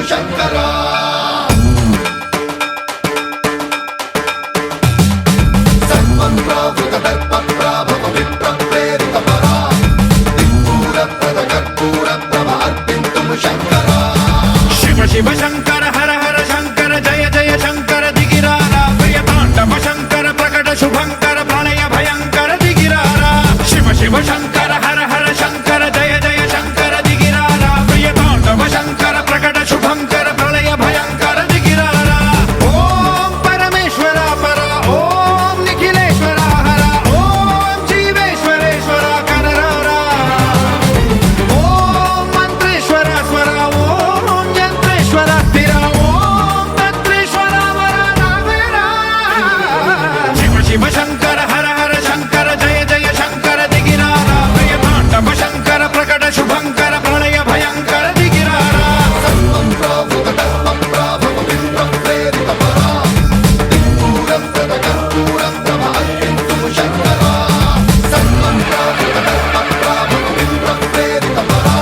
శంకరా సన్మంత్రావృత దర్ప ప్రాభవ విప్ర ప్రేరిత పరా దిక్పూర ప్రద కర్పూర ప్రభ అర్పింతుము శంకరా శివ శివ శంకర హర హర శంకర జయ జయ శంకర దిగిరారా ప్రియ తాండవ శంకర ప్రకట శుభంకర ప్రళయ భయంకర దిగిరారా శివ శివ శంకర హర హర శంకర జయ జయ శంకర దిగిరారా ప్రియ తాండవ శంకర ప్రకట శుభంకర ప్రళయ భయంకర దిగిరారా ఓం పరమేశ్వర పర ఓం నిఖిలేశ్వర హర ఓం జీవేశ్వరేశ్వర కనరారా ఓం మంత్రేశ్వర స్వర ఓం యంత్రేశ్వర స్థిర ఓం తంత్రేశ్వర వర నావేరా శివ శివ శంకర హర హర శంకర జయ జయ శంకర దిగిరారా ప్రియ తాండవ శంకర ప్రకట శుభంకర ప్రళయ భయంకర దిగిరారా సన్మంత్రావృత దర్ప ప్రాభవ విప్ర ప్రేరిత పరా దిక్పూర ప్రద కర్పూర ప్రభ అర్పింతుము శంకరా సన్మంత్రావృత దర్ప ప్రాభవ విప్ర ప్రేరిత పరా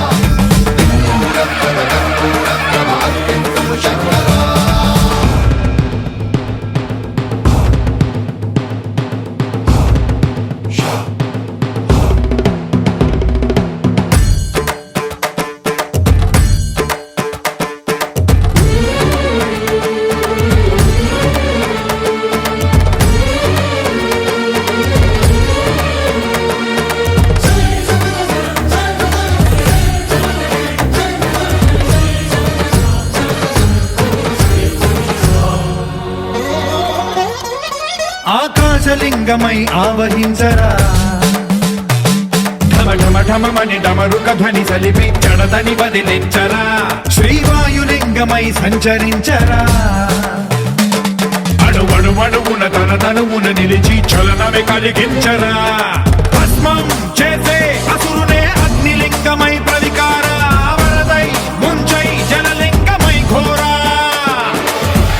దిక్పూర ప్రద కర్పూర ప్రభ అర్పింతుము శంకరా ఆకాశలింగమై ఆవహించరా ఢమ ఢమ ఢమమని డమరుక ధ్వని సలిపి జడదని వదిలించరా శ్రీవాయులింగమై సంచరించరా అణువణువున తన తనువున నిలిచి చలనమే కలిగించరా భస్మం చేసే అసురునే అగ్నిలింగమై ప్రవికార వరదై ముంచై జలలింగమై ఘోరా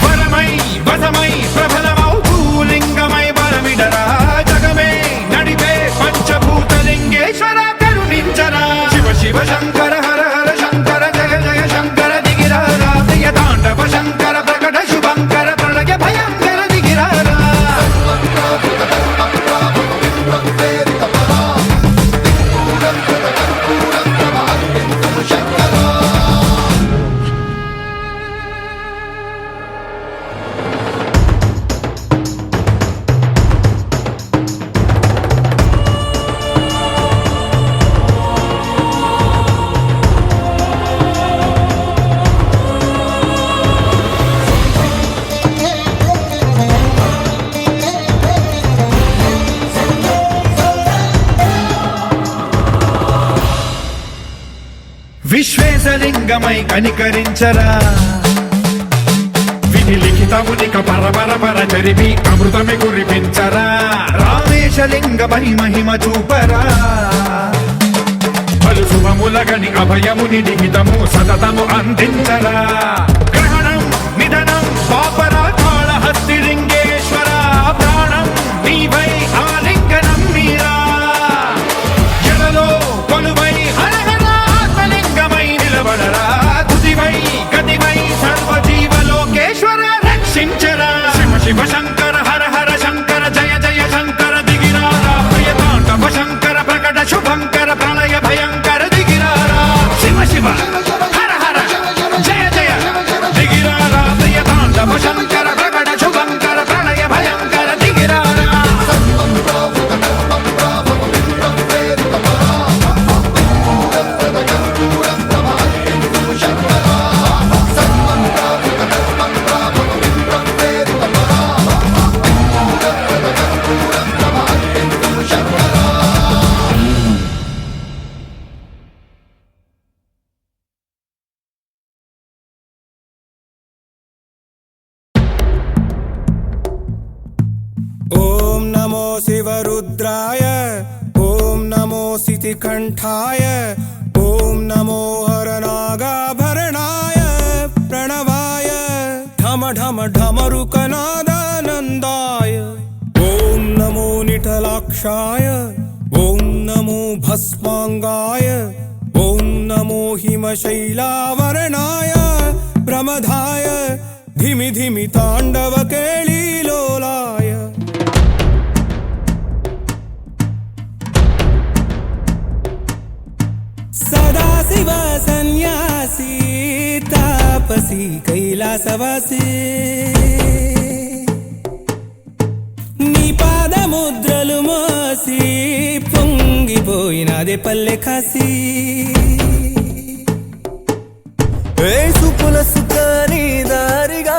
వరమై వసమై ప్రబలమౌ భూలింగమై బలమిడరా జగమే నడిపే పంచభూతలింగేశ్వర కరుణించరా శివ శివ శంకర హర హర శంకర జయ జయ శంకర దిగిరారా ప్రియ తాండవ శంకర ప్రకట శుభంకర ప్రళయ భయంకర దిగిరారా సన్మంత్రావృత దర్ప ప్రాభవ విప్ర ప్రేరిత పరా దిక్పూర ప్రద కర్పూర ప్రభ అర్పింతుము శంకరా విశ్వేశలింగమై కనికరించరా విధి లిఖితమునిక పరపర పర చరిపి అమృతమి కురిపించరా రామేశలింగమై మహిమ చూపరా పలు శుభములగని అభయముని లిఖితము సతతము అందించరా గ్రహణం నిధనం పాపరా కాళహస్తి లింగేశ్వర ప్రాణం నీవై ఆలింగనం మీరా జలలో కొలువై హర హర ఆత్మలింగమై నిలబడరా తుదివై గతివై సర్వజీవలోకేశ్వర రక్షించరా శివ శివ శంకర హర హర శంకర జయ జయ శంకర దిగిరారా ప్రియ తాండవ శంకర ప్రకట శుభంకర ప్రళయ భయంకర దిగిరారా శివ శివ హర హర జయ జయ దిగిరారా ప్రియ తాండవ శంకర ప్రకట శుభంకర ప్రళయ భయంకర దిగిరారా సన్మంత్రావృత దర్ప ప్రాభవ విప్ర ప్రేరిత పరా దిక్పూర ప్రద కర్పూర ప్రభ అర్పింతుము శంకరా సన్మంత్రావృత దర్ప ప్రాభవ విప్ర ప్రేరిత పరా దిక్పూర ప్రద కర్పూర ప్రభ అర్పింతుము శంకరా ఓం నమో శివరుద్రాయ ఓం నమో సితికంఠాయ ఓం నమో హరనాగాభరణాయ ప్రణవాయ ఢమ ఢమ ఢమరుకనాదానందాయ ఓం నమో నిఠలాక్షాయ ఓం నమో భస్మాంగాయ ఓం నమో హిమశైలావరణాయ समधाय धिमि धिमि ताण्डव केळीलोलाय सदाशिव सन्यासी तापसी कैलासवासी నీ పాదముద్రలు మోసి పొంగిపోయినదే పల్లె కాసి సుపుల సుఖాని దారిగా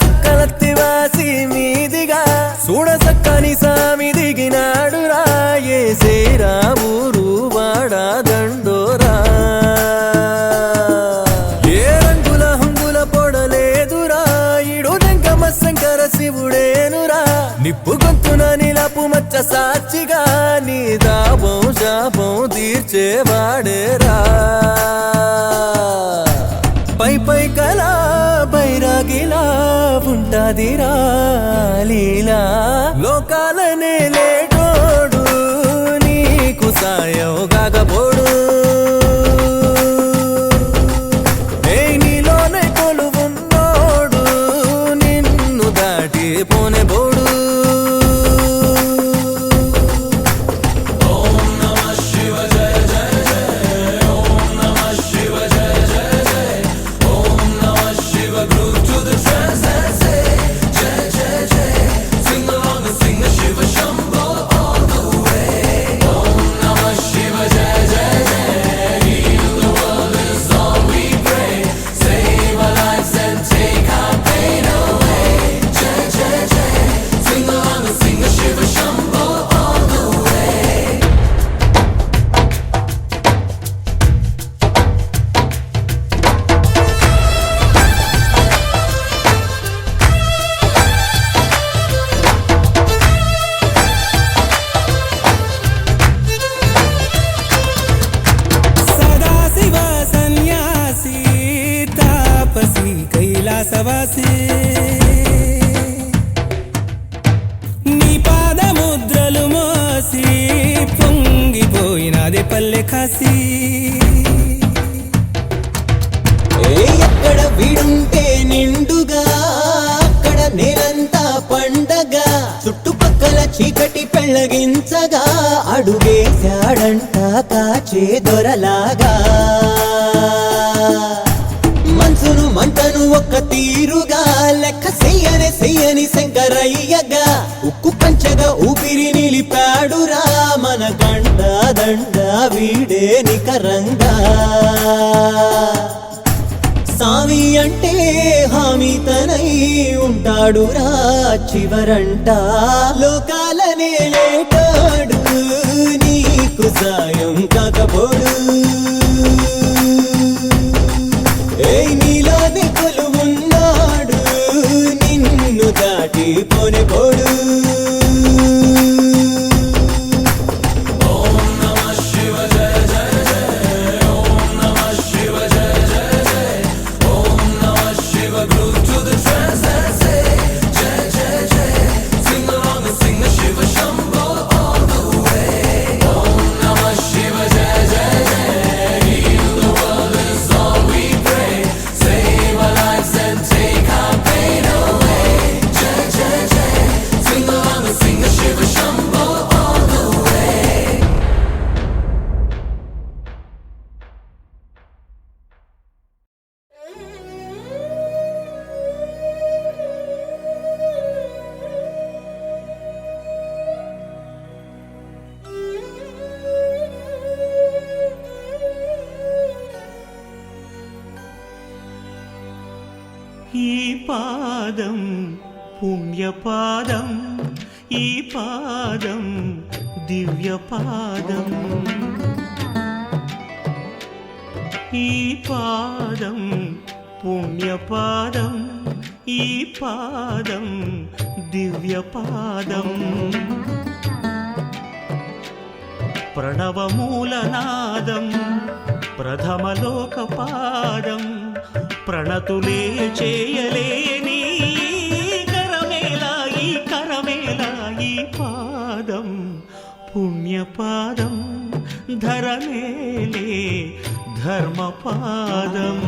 సుక్కలత్తి వాసి మీదిగా చూడ సక్కని సామి దిగినాడు రాయే శ్రీరామురు వాడా దండోరా ఏ రంగుల హంగుల పొడలేదురా ఇడు దంగమ శంకర శివుడేనురా నిప్పు గొంతున నిలపు మచ్చ సాక్షిగా నీ దాపం శాపం తీర్చేవాడేరా పై పై కలా బైరాగిలా ఉంటాదిరా లీలా లోకాలనే లేటోడు నీకు సాయం కాకపోడు నీలోనే కొలువున్నోడు నిన్ను దాటి పోనే బోడు कैलासवासी నీ పాదముద్రలు మోసి పొంగిపోయినదే పల్లె కాసి ఎక్కడ వీడుంటే నిండుగా అక్కడ నేలంతా పండగ చుట్టుపక్కల చీకటి పెళ్ళగించగా అడుగేశాడంట కాచే దొరలాగా మనసును మంటను ఒక్క తీరుగా లెక్క చెయ్యని శంకరయ్యగా ఉక్కు పంచగా ఊపిరి నిలిపాడురా మన గండ దండ వీడే నికరంగా సామి అంటే హామీ తనై ఉంటాడురా చివరంట లోకాలనే లేటాడు నీకు సాయం కాకపోడు నీలోనే కొలువున్నాడు నిన్ను దాటి పోనే పోడు ఈ పాదం పుణ్యపాదం ఈ పాదం దివ్యపాదం ఈ పాదం పుణ్యపాదం ఈ పాదం దివ్యపాదం ప్రణవమూలనాదం ప్రథమలోకపాదం ప్రణతులే చేయలేని కరమేలా ఈ కరమేలా ఈ పాదం పుణ్యపాదం ధరమేలే ధర్మపాదం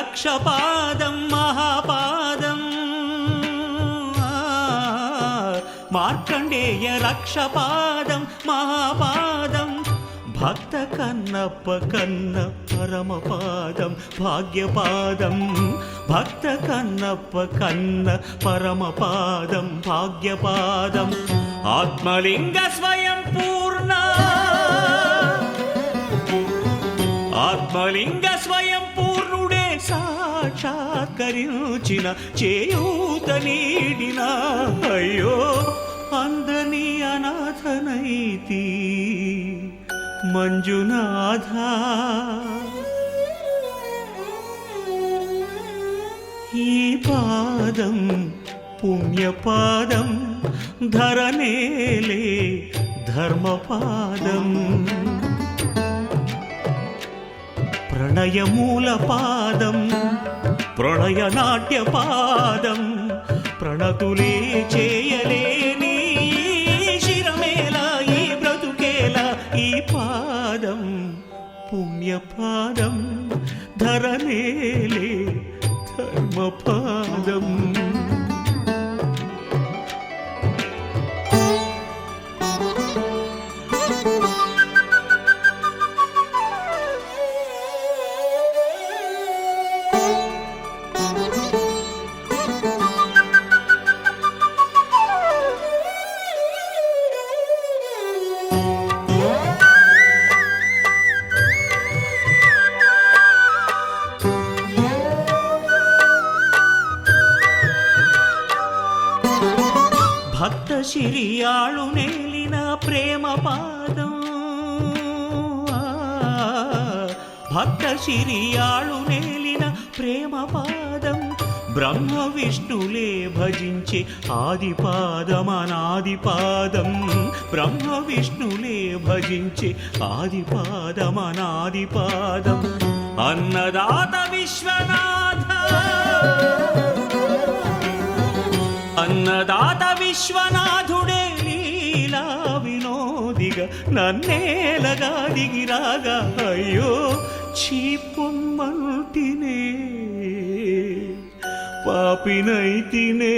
రక్షపాదం మహాపాదం మార్కండేయ రక్షపాదం మహాపాదం భక్త కన్నప్ప కన్న పరమపాదం భాగ్యపాదం భక్త కన్నప్ప కన్న పరమపాదం భాగ్యపాదం ఆత్మలింగ స్వయం పూర్ణ ఆత్మలింగ స్వయం పూర్ణుడే సాక్షాత్కరించిన చేయూత నీడిన అయ్యో అందని అనాథనైతి మంజునాథ ఈ పాదం పుణ్యపాదం ధరనేలే ధర్మపాదం ప్రణయమూలపాదం ప్రణయనాట్యపాదం ప్రణతులే చేయలేని శిరమేలా ఈ బ్రతుకేలా ఈ పాదం పుణ్యపాదం ధరనేలే ధర్మపాదం భక్త శిరియాళు నేలిన ప్రేమ పాదం భక్త శిరియాళు నేలిన ప్రేమ పాదం బ్రహ్మ విష్ణులే భజించే ఆదిపాదం అనాదిపాదం బ్రహ్మ విష్ణులే భజించే ఆదిపాదం అనాదిపాదం అన్నదాత విశ్వనాథ అన్నదాత విశ్వనాథుడే లీలా వినోదిగా నన్నేలగా దిగిరాగా అయ్యో చీపొమ్మంటినే పాపినైతినే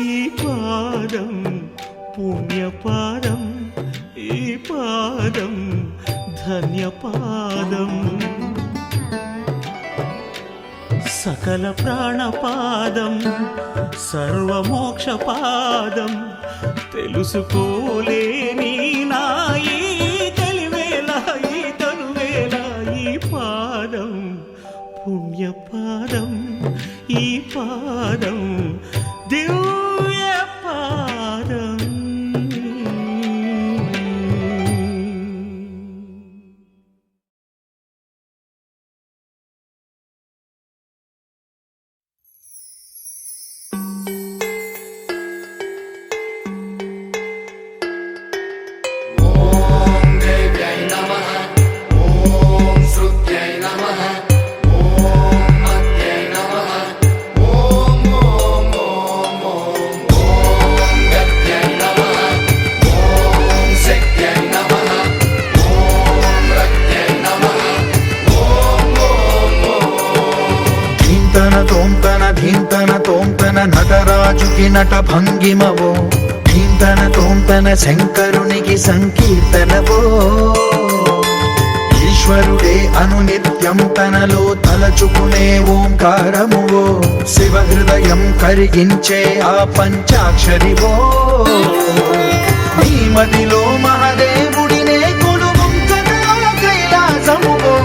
ఈ పాదం పుణ్యపాదం ఈ పాదం ధన్యపాదం సకల ప్రాణపాదం సర్వమోక్షపాదం తెలుసుకోలేని నాయి తెలివేలా ఈ తనువేలా ఈ పాదం పుణ్యపాదం ఈ పాదం దివ్య పాదం నటరాజుకి నట భంగిమవో కీర్తన తోంతన శంకరునికి సంకీర్తనవో ఈశ్వరుడే అనునిత్యం తనలో తలచుకునే ఓంకారమువో శివ హృదయం కరిగించే ఆ పంచాక్షరివో నీ మదిలో మహాదేవుడినే కొలువుంచగా కైలాసమువో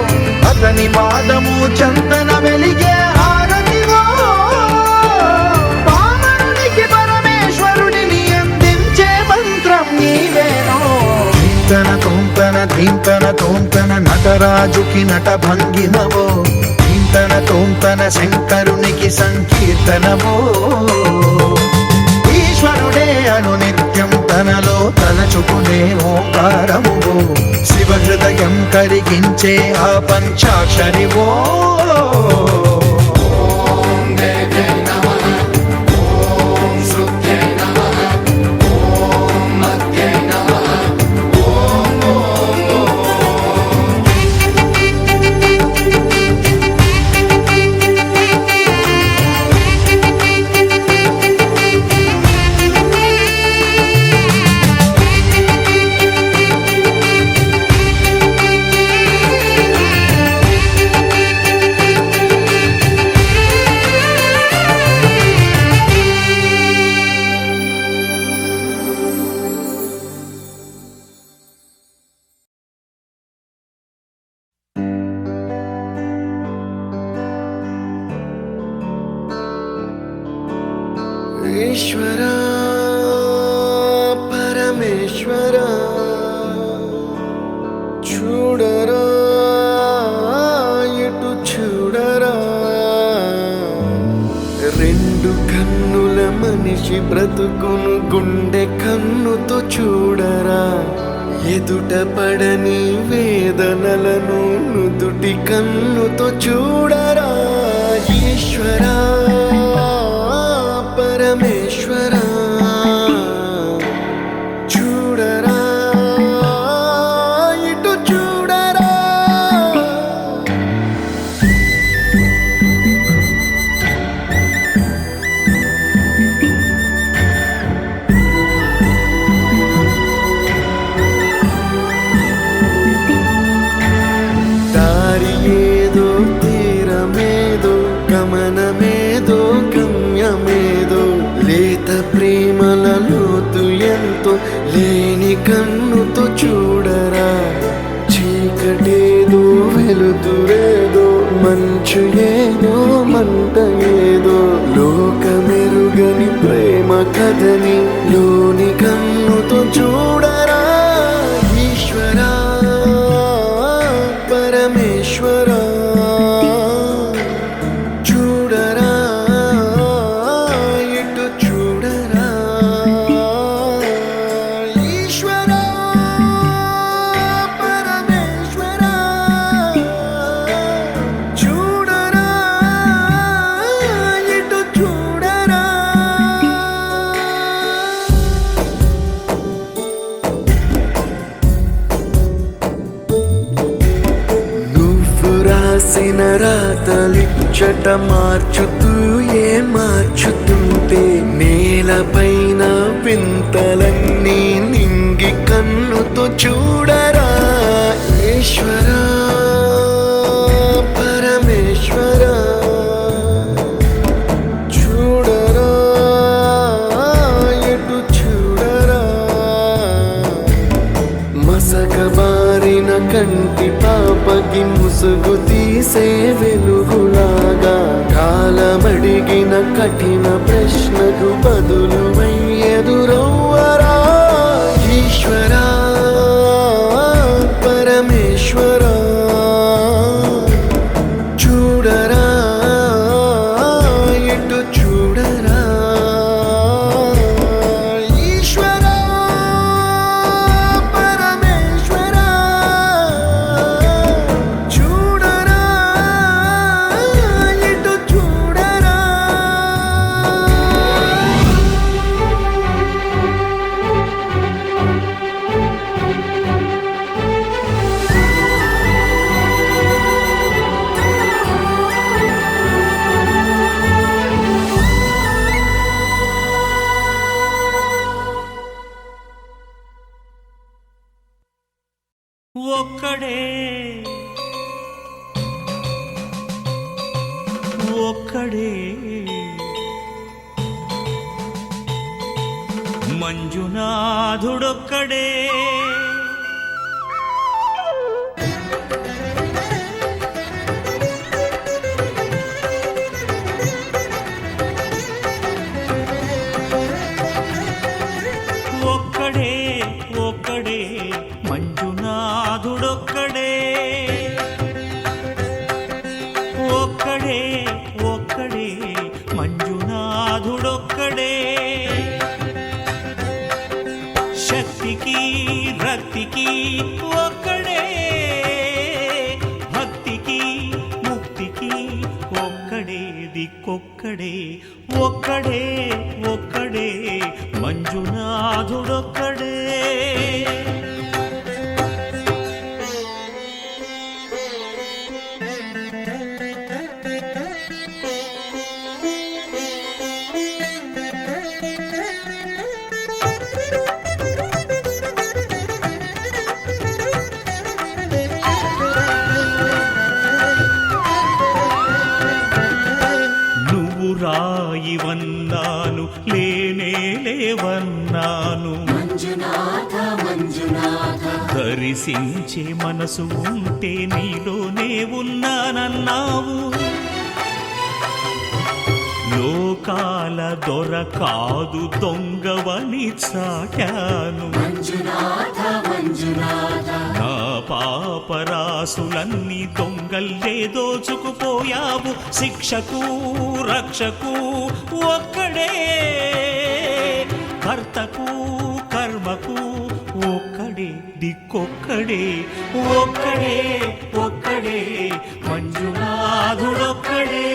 అతని పాదము చందన వెలిగే హారతివో పామరునికి పరమేశ్వరుడిని అందించే మంత్రం నీవేనో కీర్తన తోంతన ధీంతన తోంతన నటరాజుకి నట భంగిమవో కీర్తన తోంతన శంకరునికి సంకీర్తనవో ఈశ్వరుడే అనునిత్యం తనలో తలచుకునే ఓంకారమువో శివ హృదయం కరిగించే ఆ పంచాక్షరివో ఈశ్వరా పరమేశ్వరా చూడరా ఇటు చూడరా రెండు కన్నుల మనిషి బ్రతుకును గుండె కన్నుతో చూడరా ఎదుట పడని వేదనలను నుదుటి కన్నుతో చూడరా ఈశ్వరా పరమేశ్వరా చూడరా ఇటు చూడరా దారి ఏదో తీరమేదో గమనమేదో గమ్యమేదో లేత ప్రేమల లోతు ఎంతో లేని కన్నుతో చూడరా చీకటేదో వెలుతురేదో మంచు ఏదో మంట ఏదో లోకమెరుగని ప్రేమ కథని లోని కన్నుతో చూడరా ఈశ్వరా పరమేశ్వరా చూడరా ఇటు చూడరా ఈశ్వరా పరమేశ్వరా చూడరా ఇటు చూడరా నువ్వు రాసిన రాతలిచ్చట మార్చుతూ ఏ మార్చుతుంటే నేలపైన వింతలన్నీ నింగి కన్నుతో చూడరా ఈశ్వరా పరమేశ్వరా చూడరా ఎటు చూడరా మసకబారిన కంటి పాపకి ముసుగు తీసే వెలుగులాగా కాలమడిగిన కఠిన ప్రశ్నకు బదులు ఎదురవ్వరా ఈశ్వరా పరమేశ్వరా చూడరా ఇటు చూడరా ఈశ్వరా పరమేశ్వరా చూడరా ఇటు చూడరా ఒక్కడే ఒక్కడే మంజునాథుడొక్కడే ఒక్కడే ఒక్కడే మంజునాథుడొక్కడే ఒక్కడే ఒక్కడే మంజునాథుడొక్కడే శక్తికి రక్తికి ఒక్కడే భక్తికి ముక్తికి ఒక్కడే దిక్కొక్కడే ఒక్కడే ఒక్కడే మంజునాథుడొక్కడే నువ్వు రాయివన్నాను లేనే లేవన్నాను దరిసించే మనసు ఉంటే నీలోనే ఉన్నానన్నావు లోకాల దొర కాదు దొంగవని చాటాను నా పాపరాసులన్నీ దొంగల్లే దోచుకుపోయావు శిక్షకు రక్షకు ఒక్కడే కర్తకు కర్మకు ఒక్కడే దిక్కొక్కడే ఒక్కడే ఒక్కడే మంజునాథుడొక్కడే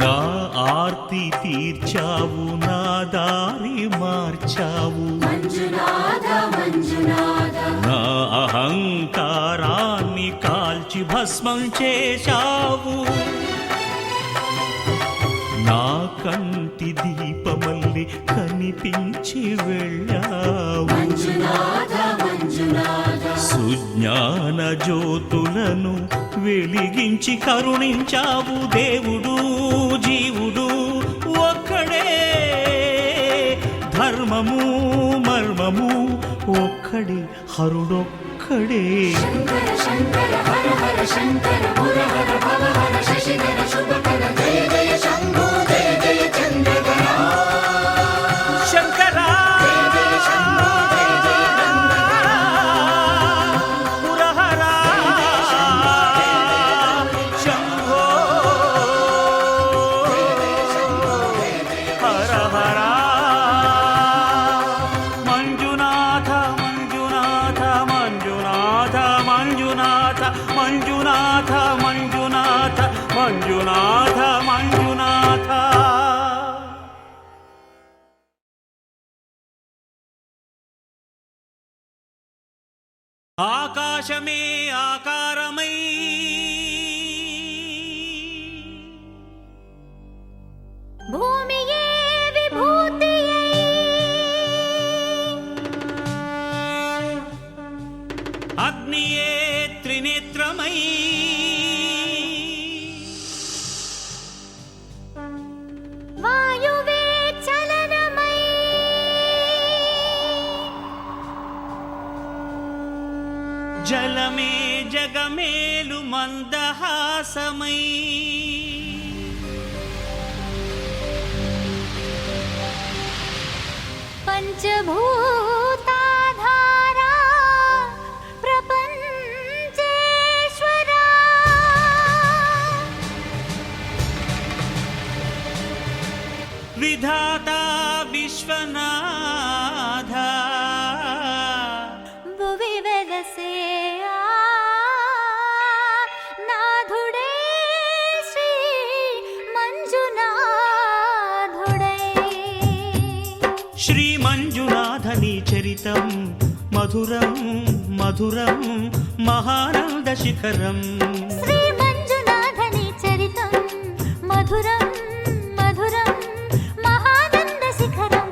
నా ఆర్తి తీర్చావు నా దారి మార్చావు నా అహంకారాన్ని కాల్చి భస్మం చేశావు నా కంటి దీపమల్లి కనిపించి వెళ్ళావు సుజ్ఞాన జ్యోతులను వెలిగించి కరుణించావు దేవుడు జీవుడు ఒక్కడే ధర్మము మర్మము ఒక్కడే హరుడొక్కడే శంకరా పురహరా శంభో హర హర మంజునాథ మంజునాథ మంజునాథ మంజునాథ మంజునాథ మంజునాథ మంజునాథ మంజునాథ ఆకాశమే ఆకారమై భూమియే విభూతియై అగ్నియే త్రినేత్రమై వాయువే చలనమై జలమే జగమేలు మందహాసమై పంచభూతాధారా ప్రపంచేశ్వరా విధాత విశ్వనాథ భువి వెలసే నాథుడే శ్రీ మంజునాథుడై శ్రీ మంజునాథని చరితం మధురం మధురం మహానంద శిఖరం శ్రీ మంజునాథని చరితం మధురం మధురం మహానంద శిఖరం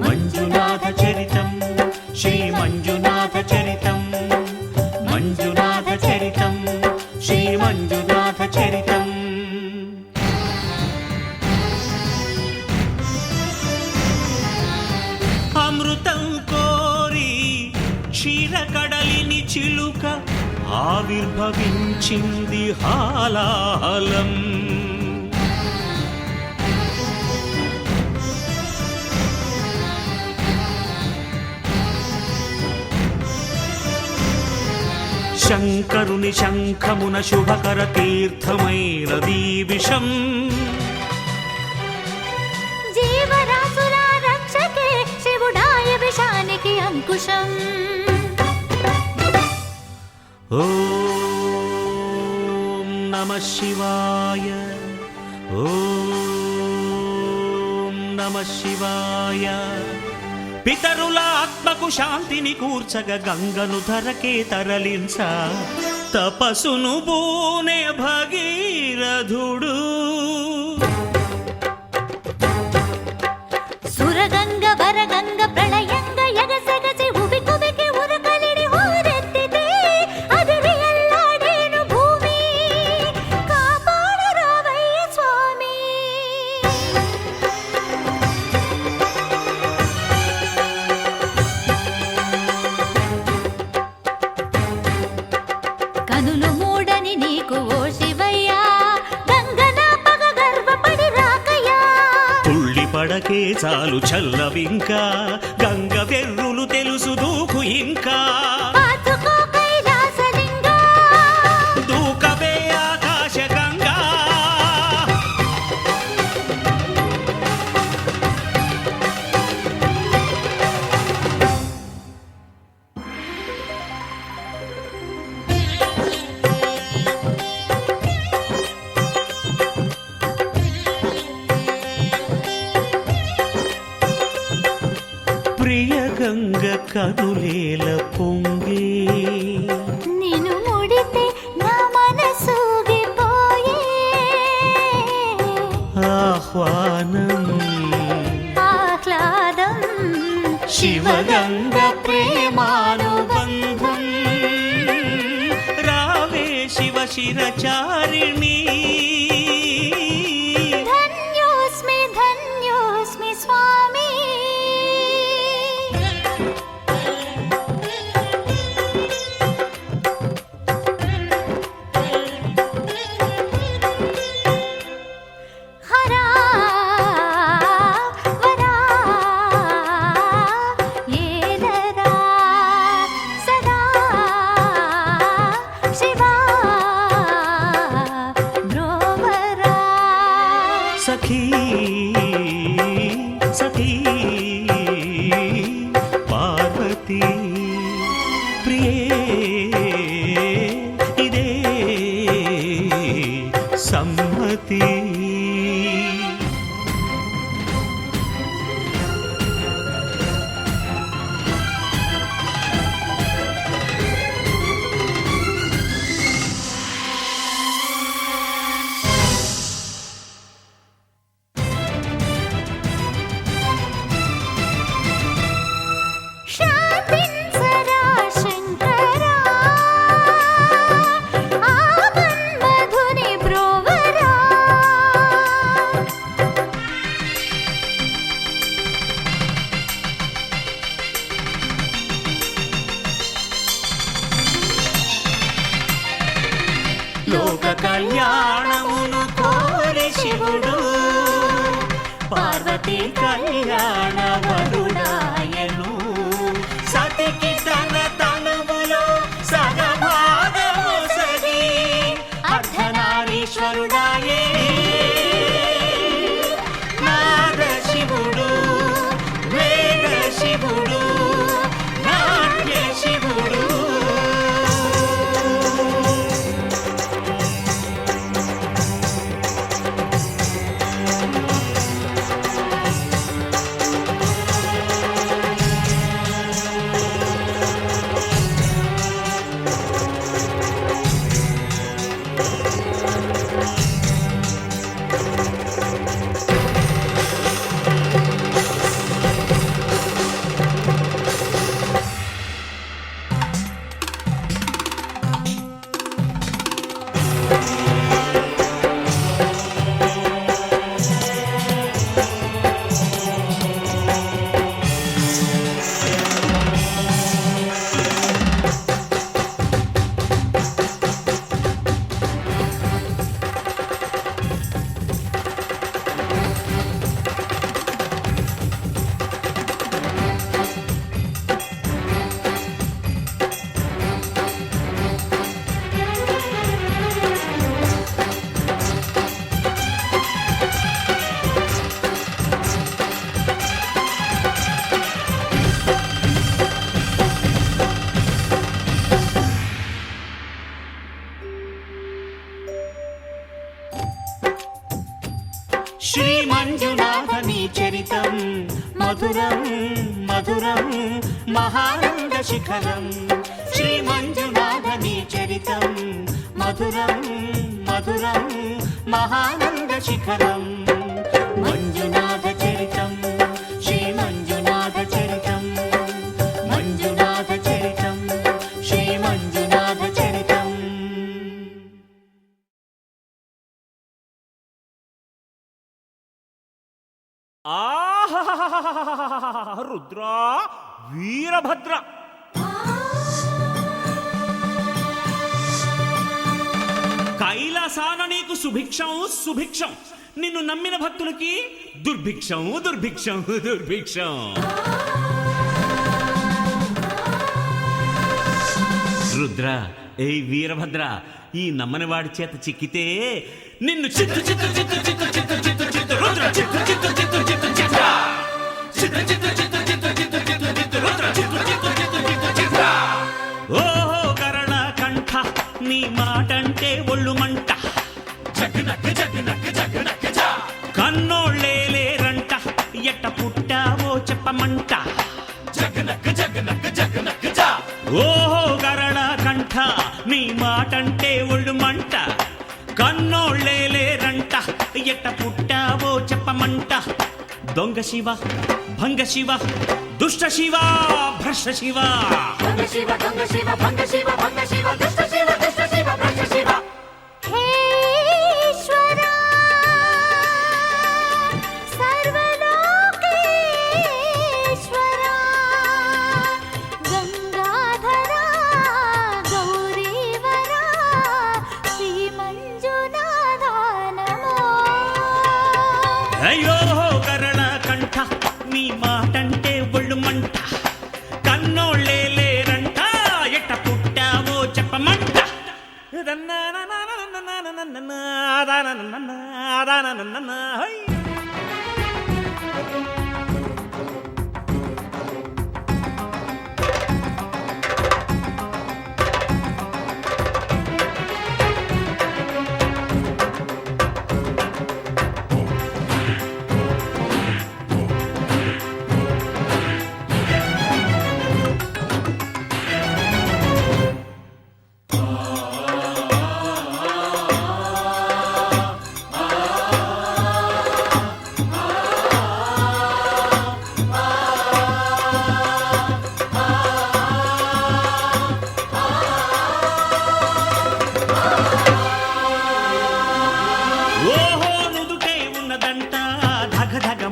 మంజునాథ చరితం శ్రీ మంజునాథ చరితం మంజునాథ చరితం శ్రీ మంజునాథ చరితం అమృతం కోరి క్షీరకడలిని చిలుక ఆవిర్భవించింది హాలాహలం శంకరుని శంఖమున శుభకర తీర్థమైనదీ విషం జీవరాశుల రక్షకే శివుడాయ విషానికి అంకుశం ఓం నమః శివాయ ఓం నమః శివాయ పితరుల ఆత్మకు శాంతిని కూర్చగ గంగను ధరకే తరలించ తపసును బూనే భగీరథుడు. సురగంగ వరగంగ ప్రళయంగ ఎగసెగసి ఉబి కుబికి ఉరకలిడి హోరెత్తితే అదిరి అల్లాడేను భూమి. కాపాడు రావయ్య స్వామి. కనులు మూడని నీకు ఓ శివయ్యా, గంగన పగ గర్వపడి రాకయ్యా. తుళ్ళి పడకే చాలు చల్లవింకా, గంగ వెర్రులు తెలుసు దూకు ఇంకా. పాతుకో కైలాసలింగా, దూకవే ఆకాశ గంగా. ప్రియ గంగ కనులేల పొంగే, నిన్ను ముడితే నా మనసూగిపోయే. ఆహ్వానం ఆహ్లాదం శివగంగ ప్రేమానుబంధం. రావే శివ శిరచారిణి. ధన్యోస్మి ధన్యోస్మి స్వామి. హరా వరా ఏలరా సదా శివా బ్రోవరా. సఖీ సఖీ పార్వతీ ప్రియే ఇదే సమ్మతి. శాంతించరా శంకరా, ఆ మన్మధుని బ్రోవరా. లోక కళ్యాణమును కోరి శివుడు పార్వతీ కళ్యాణ వరుడాయను. సతికి తన తనువులో సగభాగము సగి అర్ధనారీశ్వరుడాయే. నాద శివుడు వేద శివుడు నాట్య శివుడు. శ్రీ మంజునాథ నీ చరితం మధురం మధురం మహానంద శిఖరం శ్రీ మంజునాథని చరితం మధురం మధురం మహానంద శిఖరం మంజునాథ చరితం శ్రీ మంజునాథ చరితం మంజునాథ చరితం శ్రీ మంజునాథ చరితం. రుద్రా వీరభద్ర కైలాసాన నీకు సుభిక్షం సుభిక్షం, నిన్ను నమ్మిన భక్తులకి దుర్భిక్షం దుర్భిక్షం దుర్భిక్షం. రుద్ర ఏ వీరభద్ర, ఈ నమ్మని వాడి చేత చిక్కితే నిన్ను చిత్తు చిత్తు చిత్తు చిత్తు చిత్తు చిత్తు చిత్తు రుద్ర చిత్తు చిత్తు చిత్తు చిత్తు చిత్త చిత్తు చిత్తు చిత్తు చిత్తు చిత్తు చిత్తు చిత్తు రుద్ర చిత్తు చిత్తు చిత్తు చిత్తు చిత్త. ఓహో కరణ కంఠ నీ మాటంటే ఒళ్ళు మంట, జగనక్క జగనక్క జగనక్క జ కన్నోళ్ళే లేరంట, ఎట్ట పుట్టావో చెప్పమంట, జగనక్క జగనక్క జగనక్క జ. ఓహో గరళ కంఠ నీ మాటంటే ఒళ్ళు మంట, కన్నోళ్ళే లేరంట, ఎట్ట పుట్టావో చెప్పమంట. దొంగ శివ భంగ శివ దుష్ట శివ భ్రష్ట శివ, దొంగ శివ దొంగ శివ భంగ శివ భంగ శివ దుష్ట శివ దుష్ట శివ భ్రష్ట శివ. హే ఈశ్వరా సర్వలోకేశ్వరా గంగాధరా గౌరీవరా శ్రీ మంజునాథ నమో. అయ్యో గరళ కంఠ నీ మాటంటే ఒళ్ళు మంట, కన్నోళ్ళే లేరంట, ఎట్ట పుట్టావో చెప్పమంట.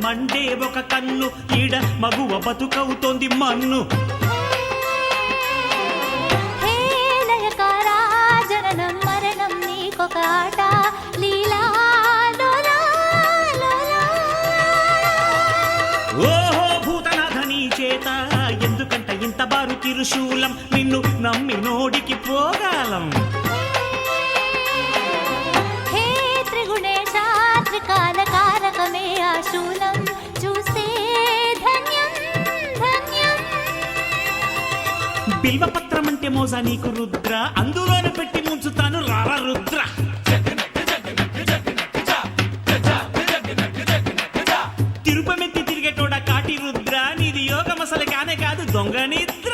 మండే ఒక కన్ను, ఈడ మగువ బతుకవుతోంది మన్ను. హే లయకారా జననం మరణం నీకొక ఆట లీలా లోలా లోలా. ఓహో భూతనాథ నీ చేత ఎందుకంట ఇంత బారు తిరుశూలం, నిన్ను నమ్మి నోడికి పోగాలం. హే త్రిగుణేశ త్రికాల కారకమే ఆ శూలం చూస్తే ధన్యం ధన్యం. బిల్వపత్రం అంటే మోజా నీకు రుద్ర, అందులోనే పెట్టి ముంచుతాను రారా రుద్ర. తిరుపమెత్తి తిరిగేటోడ కాటి రుద్ర, నీది యోగమసలు కానే కాదు దొంగ నిద్ర.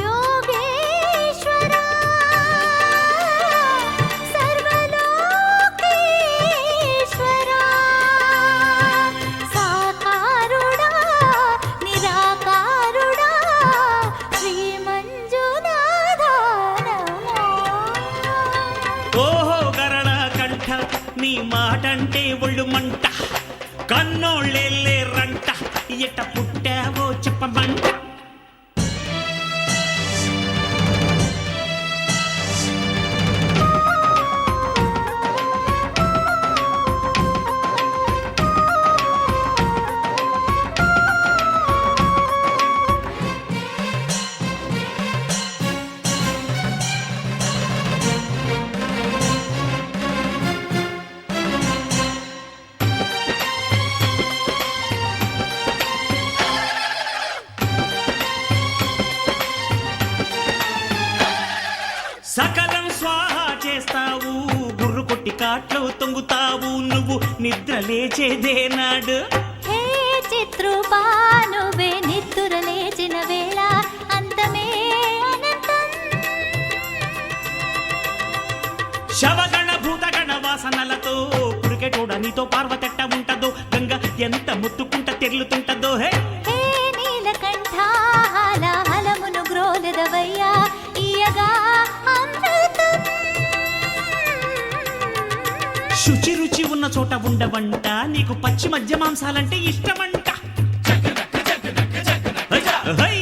యోగేశ్వరా సర్వలోకేశ్వరా సాకారుడా నిరాకారుడా శ్రీ మంజునాథ నమో. ఓహో గరళ కంఠ నీ మాటంటే ఒళ్ళు మంట, కన్నోళ్ళే లేరంట, ఎట్ట పుట్టావో చెప్పమంట. కాట్లో తొంగుతావు నువ్వు నిద్ర లేచేదేనాడు హే చిత్రూపా నువ్వే నిద్దుర లేచిన వేళ అంతమే అనంతం శవగణ భూతగణ వాసనలతో పురికెటోడ నీతో పార్వతెట్ట ఉంటదో గంగ ఎంత ముత్తుకుంట తెర్లుతుంటదో హే హే నీలకంఠ హలమును గ్రోలదవయ్యా ఇయగా అమృతం శుచి రుచి ఉన్న చోట ఉండవంట నీకు పచ్చి మధ్య మాంసాలంటే ఇష్టమంట హై!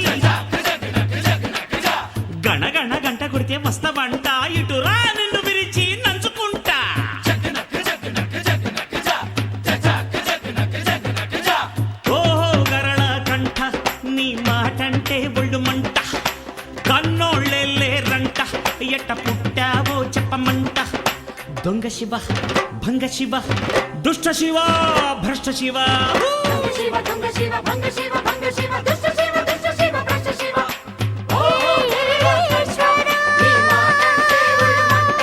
గణ గణ గంట కొడితే వస్తావంట ఇటు రా నిన్ను విరిచి నంచుకుంటా ఓహో గరళ కంఠ నీ మాటంటే ఒళ్ళు మంట కన్నోళ్ళెల్లే రంట ఎట్ట పుట్టావో చెప్పమంట దొంగ శివ భంగ శివ దుష్ట శివ భ్రష్ట శివ శివ దొంగ శివ భంగ శివ భంగ శివ దుష్ట శివ దుష్ట శివ భ్రష్ట శివ ఈశ్వరా నీ మాటంటే ఒళ్ళు మంట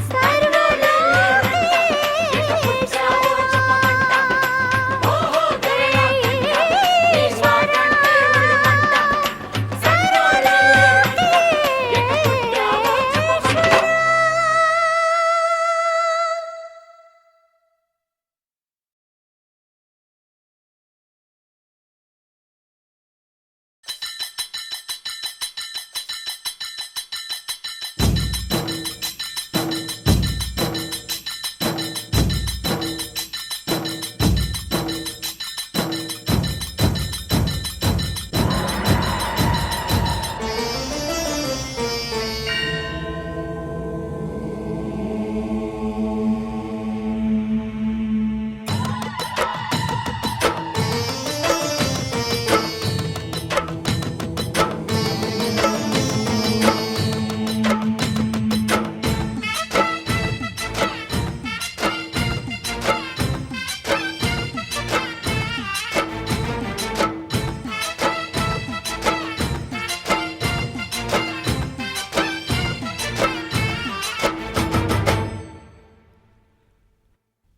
సర్వలోకే ఎట్ట పుట్టావో చెప్పమంట ఓహో గరళ కంఠ నీ మాటంటే ఒళ్ళు మంట సర్వలోకే ఎట్ట పుట్టావో చెప్పమంట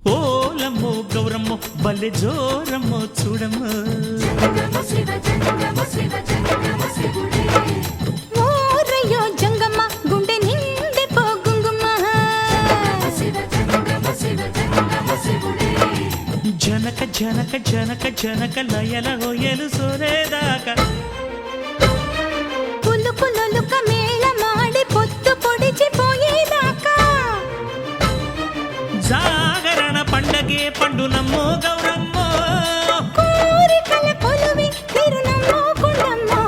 ఓలమ్మో గౌరమ్మో బల్లె జోరమ్మో చూడమ్మో ఓరయ్యో జంగమ్మ గుండె నిండే పోగుంగుమ్మ జనక జనక జనక జనక లయల హోయలు సోరేదాకా పులుకు లొలుక మేళ మాడి పొత్తు పొడిచిపోయేదాకా జాగరణ పండగే పండునమ్మో గౌరమ్మో కోరికల కొలువి తిరునమ్మో కుండమ్మో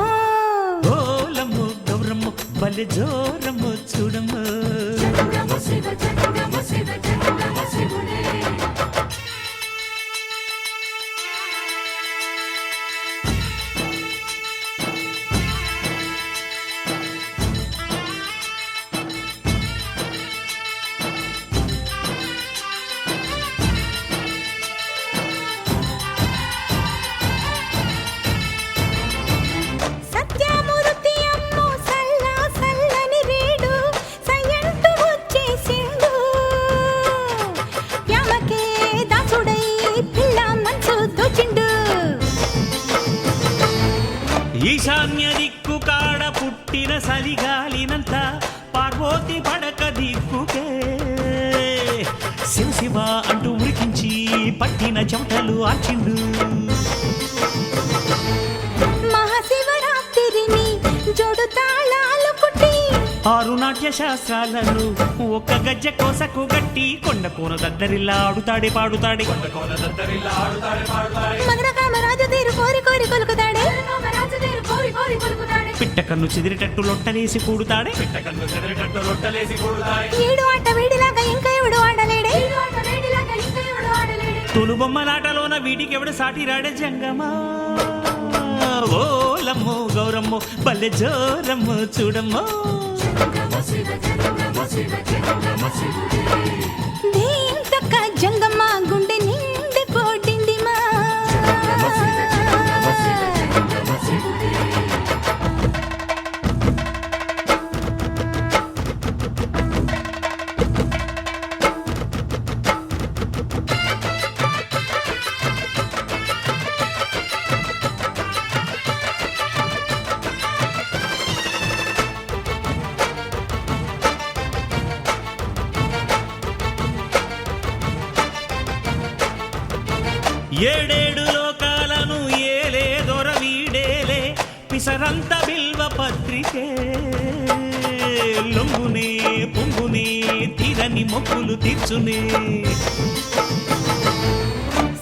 ఓలమ్మో గౌరమ్మో బల్లె జోరమ్మో చూడమ్మో సత్యమూర్తి అమ్మో సల్లా సల్లని రేడు సయంటు వచ్చేసిండు ప్యామకే దాసుడై పిల్ల మనసు దోచిండు ఈశాన్య దిక్కు కాడ పుట్టిన సలిగాలినంత పార్వతి పడక దిక్కుకే శివ శివ అంటూ ఉరికించి పట్టిన చెమటలు ఆచిండు మహాశివరాత్రిని జోడు తాళాలు కుట్టి ఆరు నాట్య శాస్త్రాలను ఒక్క గజ్జ కోసకు గట్టి కొండ కోన దద్దరిల్లా ఆడుతాడే పాడుతాడే మగడ కామరాజు తీరు కోరి కోరి కొలుకుతాడే పిట్ట కన్ను చెదిరేటట్టు లొట్టలేసి కూడుతాడే ఈడు ఆట వీడిలాగా ఇంకా ఎవడు ఆడలేడే తొలు బొమ్మలాటలోన వీడికి ఎవడు సాటి రాడే జంగమా ఓలమ్మో గౌరమ్మో బల్లె జోరమ్మో చూడమ్మో దీంతక్క జంగమ్మ గుండె నిండి పోడిండిమా ఏడేడు లోకాలను ఏలే దొర వీడేలే పిసరంత బిల్వ పత్రికే లొంగునే పొంగునే తీరని మొక్కులు తీర్చునే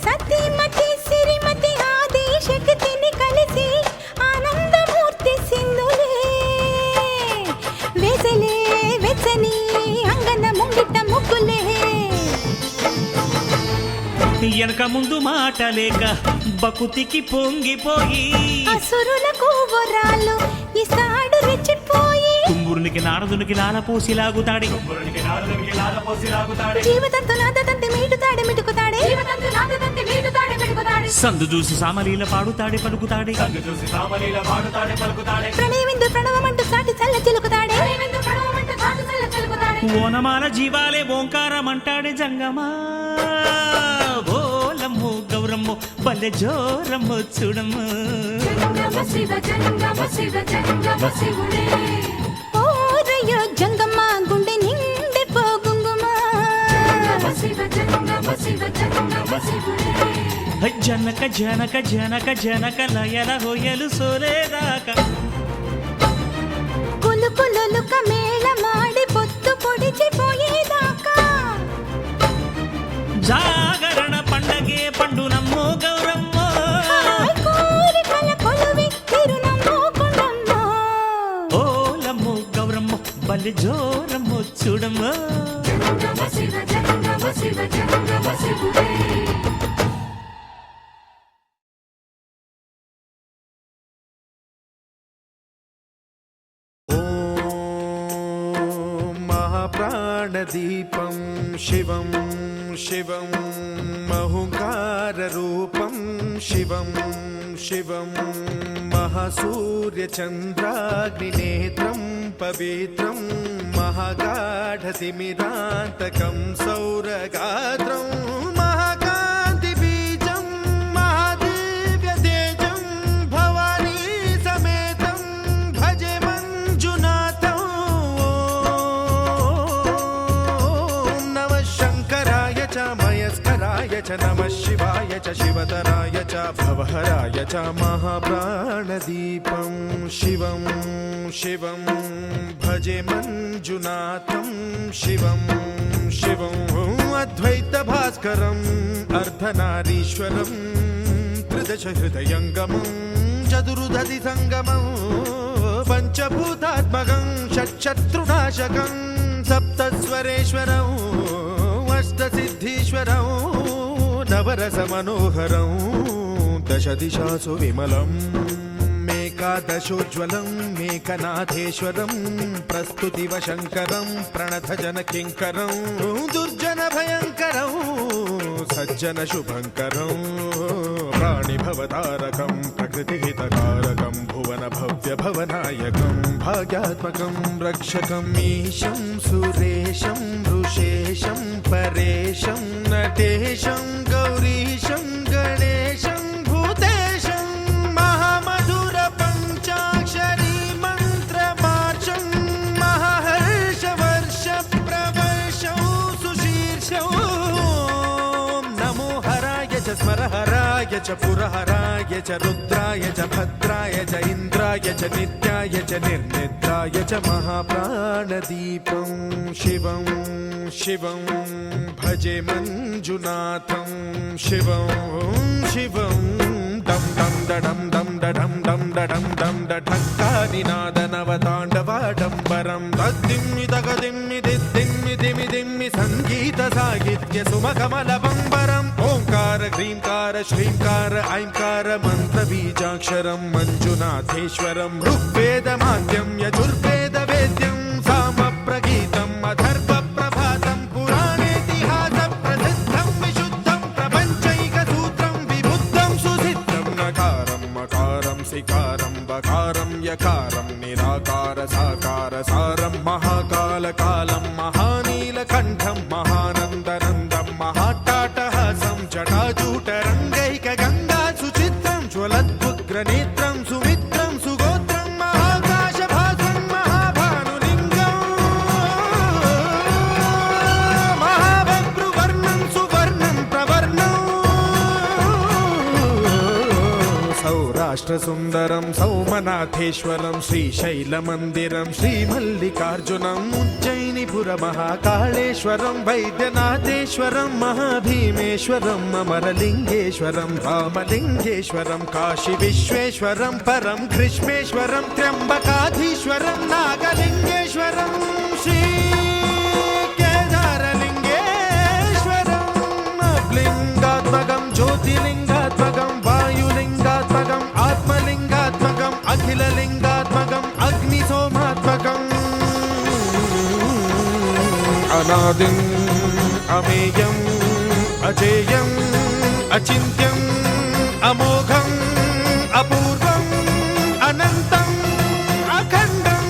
సతీమతి సిరిమతి ఆది శక్తిని కలిసి ఆనందమూర్తి సింధులే వేసలే వెచ్చని అంగన ముంగిట ముగ్గులే వెనక ముందు మాట లేక బకుతికి పొంగిపోయి అసురులకు వరాలు ఇస్తాడు రెచ్చిపోయి తుంగురునికి నారదునికి లాలపోసి లాగుతాడే జీవితంతో నాదంతే మీటుతాడే మిటుకుతాడే జీవితంతో నాదంతే మీటుతాడే మిటుకుతాడే సందు చూసి సామలీల పాడుతాడే పలుకుతాడే ప్రణయవిందు ప్రణవమంటూ సాటి చల్ల చిలుకుతాడే ప్రణయవిందు ప్రణవమంటూ సాటి చల్ల చిలుకుతాడే ఓనమాల జీవాలే ఓంకారమంటాడే జంగమా ఓలమ్మో గౌరమ్మో బల్లె జోరమ్మో చూడమ్మో జంగమ శివ జంగమ శివ జంగమ శివుడే ఓ రయ్యో జంగమ్మ గుండె నిండి పోగుంగుమా జంగమ శివ జంగమ శివ జంగమ శివుడే జనక జనక జనక జనక లయల హోయలు సోలేదాకా కులుకులుక మేళ మాడి పొత్తు పొడిచిపోయేదాకా జాగరణ పండగే పండు నమ్మో గౌరమ్మో హాయ్ కోరికల కొలువి తిరునమ్మో కొండమ్మో ఓలమ్మో గౌరమ్మో బల్లె జోరమ్మో చూడమ్మో జంగమ శివ జంగమ శివ జంగమ శివుడే ప్రాణదీపం శివం శివం మహుంకారరూపం శివం శివం మహాసూర్యచంద్రాగ్నినేత్రం పవిత్రం మహాగాఢతిమిరాంతకం సౌరగాత్రం మహాకాంతిబీజం మహాదివ్యతేజం భవానీ సమేతం భజే మంజునాథం మయస్కరాయ చ నమః శివాయ చ శివతరాయ చ భవహరాయ చ మహాప్రాణదీపం శివం శివం భజే మంజునాథం శివం శివం అద్వైత భాస్కరం అర్ధనారీశ్వరం త్రిదశ హృదయంగమం చతురుదధి సంగమం పంచభూతాత్మకం షట్శత్రునాశకం సప్తస్వరేశ్వరం అష్టసిద్ధీశ్వరం నవరస మనోహరం దశ దిశాసు విమలం మేకాదశోజ్వలం మేకనాథేశ్వరం ప్రస్తుతివ శంకరం ప్రణత జన కింకరం దుర్జన భయంకరం సజ్జన శుభంకరం ప్రాణిభవతారకం ప్రకృతిహితకారకం భువన భవ్య భవనాయకం భాగ్యాత్మకం రక్షకం ఈశం సురేశం ఋషేశం పరేశం నటేశం గౌరీశం గణేశం భూతేశం మహామధుర పంచాక్షరీ మంత్రమార్చం మహాహర్షవర్ష ప్రవర్షం సుశీర్షం నమో హరాయ చ స్మరహరాయ చ పురహరాయ చ రుద్రాయ చ భద్రాయ చ ఇంద్రాయ చ నిత్యాయ చ నిర్నిద్రాయ చ మహాప్రాణదీపం శివం శివం భజే మంజునాథం శివం శివం డం డం డడం డం డడం డం డడం డం ఢంకానినాదనవతాండవాడంబరం తద్దిమ్మి తగదిమ్మి దిద్దిమ్మి దిమి దిమ్మి సంగీత సాహిత్య సుమకమల బంబరం ఓంకార హ్రీంకార శ్రీంకార ఐంకార మంత్ర బీజాక్షరం మంజునాథేశ్వరం ఋగ్వేద మాద్యం యజుర్వేద వేద్యం సామ ప్రగీతం అథర్వ ప్రభాతం పురాణేతిహాస ప్రసిద్ధం విశుద్ధం ప్రపంచైక సూత్రం విబుద్ధం సుసిద్ధం నకారం మకారం సికారం బకారం యకారం నిరాకార సాకార సారం మహాకాల కాలం మహానీలకంఠం మహానందనందం మహాటాటహాసం జటాజూటరంగైక గంగా సుచిత్రం జ్వలద్భుగ్రనేత్రం సుమిత్రం సుగోత్రం మహాకాశభాసం మహాభానులింగం మహాభద్రువర్ణం సువర్ణం ప్రవర్ణం రాష్ట్రసుందరం సౌమనాథేశ్వరం శ్రీశైలమందిరం శ్రీమల్లికార్జునం ఉజ్జయినిపుర మహాకాళేశ్వరం వైద్యనాథేశ్వరం మహాభీమేశ్వరం అమరలింగేశ్వరం రామలింగేశ్వరం కాశీ విశ్వేశ్వరం పరం కృష్ణేశ్వరం త్ర్యంబకాధీశ్వరం నాగలింగేశ్వరం శ్రీ కేదారలింగేశ్వరం లింగాత్మకం జ్యోతిలింగాత్మకం వాయులింగాత్మకం ఆత్మలింగాత్మకం అఖిలలింగాత్మకం అగ్నిసోమాత్మకం అనాదిం అమేయం అజేయం అచింత్యం అమోఘం అపూర్వం అనంతం అఖండం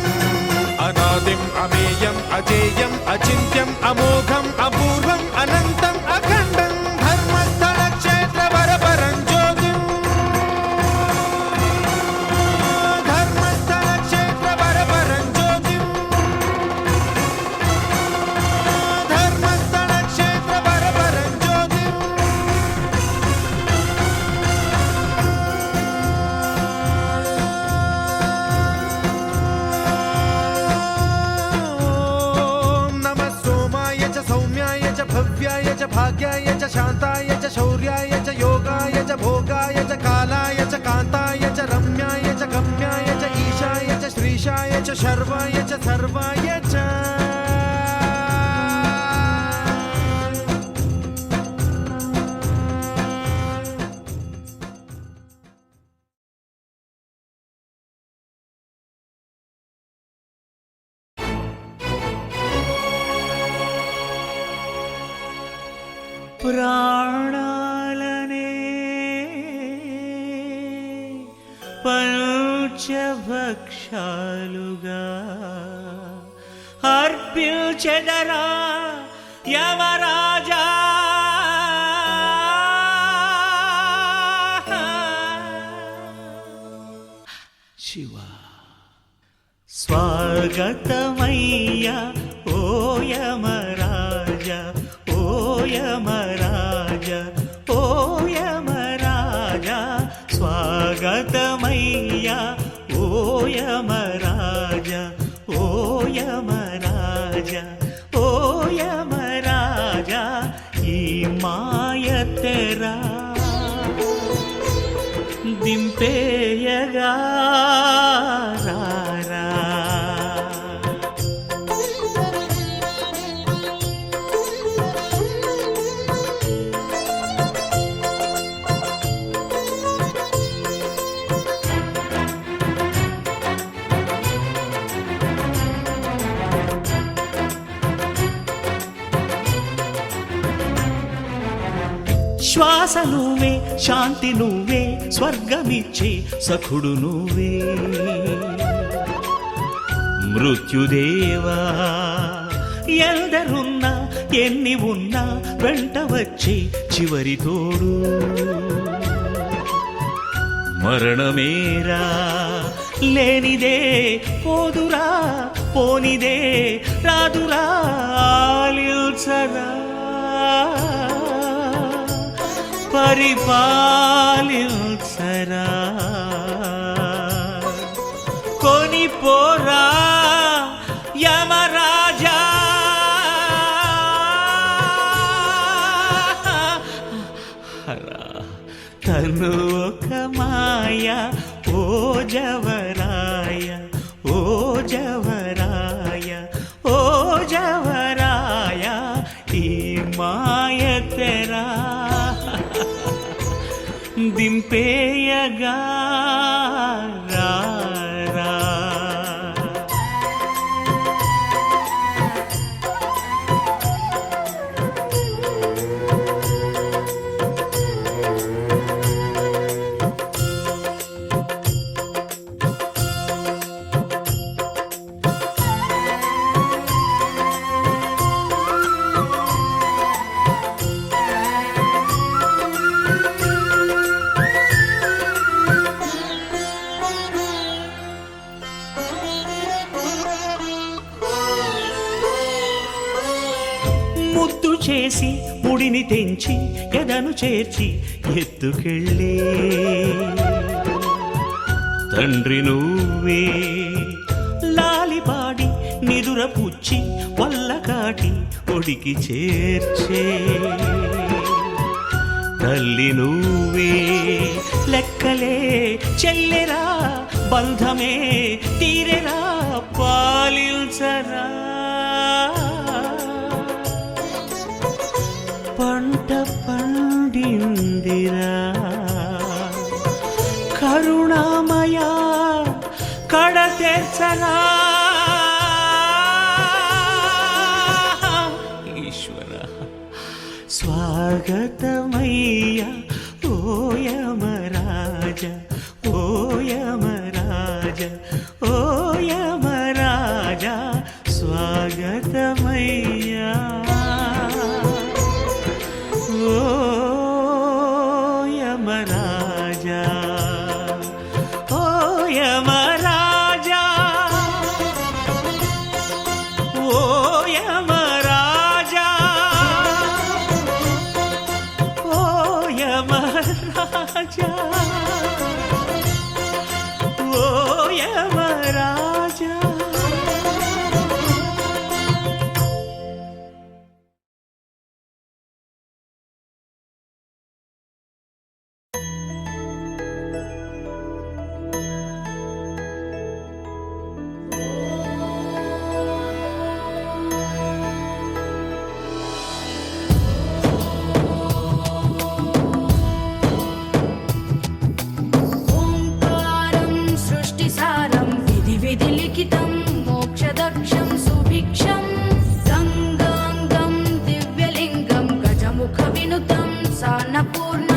అనాదిం అమేయం అజేయం అచింత్యం అమోఘం అపూర్వం అనంతం అఖండం ధర్మస్థల క్షేత్ర వరపరం జ్యోతిం ధర్మస్థల క్షేత్ర వరపరం జ్యోతిం ధర్మస్థల క్షేత్ర వరపరం జ్యోతిం ఓం నమః సోమాయ చ సౌమ్యాయ చ భవ్యాయ చ భాగ్యాయ చ శాంతాయ చ శౌర్యాయ చ యోగాయ చ భోగాయ చ కాలాయ చ కాంతాయ చ రమ్యాయ చ గమ్యాయ చ ఈశాయ చ శ్రీశాయ చ శర్వాయ చ సర్వాయ చ ప్రాణాలనే పంచభక్షాలుగా అర్పించెదరా యమరాజా శివ స్వాగతమయ్యా ఓ యమరాజా ఓ యమరాజా ఓ యమరాజా స్వాగతమయ్యా ఓ యమరాజా ఓ యమరాజా ఓ యమరాజా ఈ మాయ తెరా దింపేయగా రారా. శ్వాస నువ్వే శాంతి నువ్వే స్వర్గమిచ్చే సఖుడు నువ్వే మృత్యుదేవా ఎందరున్నా ఎన్ని ఉన్నా వెంట వచ్చే చివరి తోడు మరణమేరా లేనిదే పోదురా పోనిదే రాదురా ఆలిల్చరా పరిపాలించరా కొనిపోరా యమరాజా తను ఒక మాయ ఓ జవరాయ ఓ జవరాయ ఓ జవరాయ ఈ మాయ తెరా దింపేయగా రారా. ముద్దు చేసి ముడిని తెంచి ఎదను చేర్చి ఎత్తుకెళ్ళే తండ్రి నువ్వే లాలిపాడి నిదుర పుచ్చి వల్ల కాటి ఒడికి చేర్చే తల్లి నువ్వే లెక్కలే చెల్లెరా బంధమే తీరెరా పాలిల్చరా పంట పండిందిరా కరుణామయ కడ తెచ్చరా ఈశ్వర స్వాగతమయ్య ఓయమరాజ ఓయమరాజ ఓయమరాజ స్వాగతమయ్యా ఓ యమరాజా ఓ యమరాజా ఓ యమరాజా ఓ యమరాజా ఓ యమరాజా. ఓంకారం సృష్టిసారం విధి విధి లిఖితం మోక్షదక్షం సుభిక్షం గంగాంగం దివ్యలింగం గజముఖ వినుతం సాన్నపూర్ణ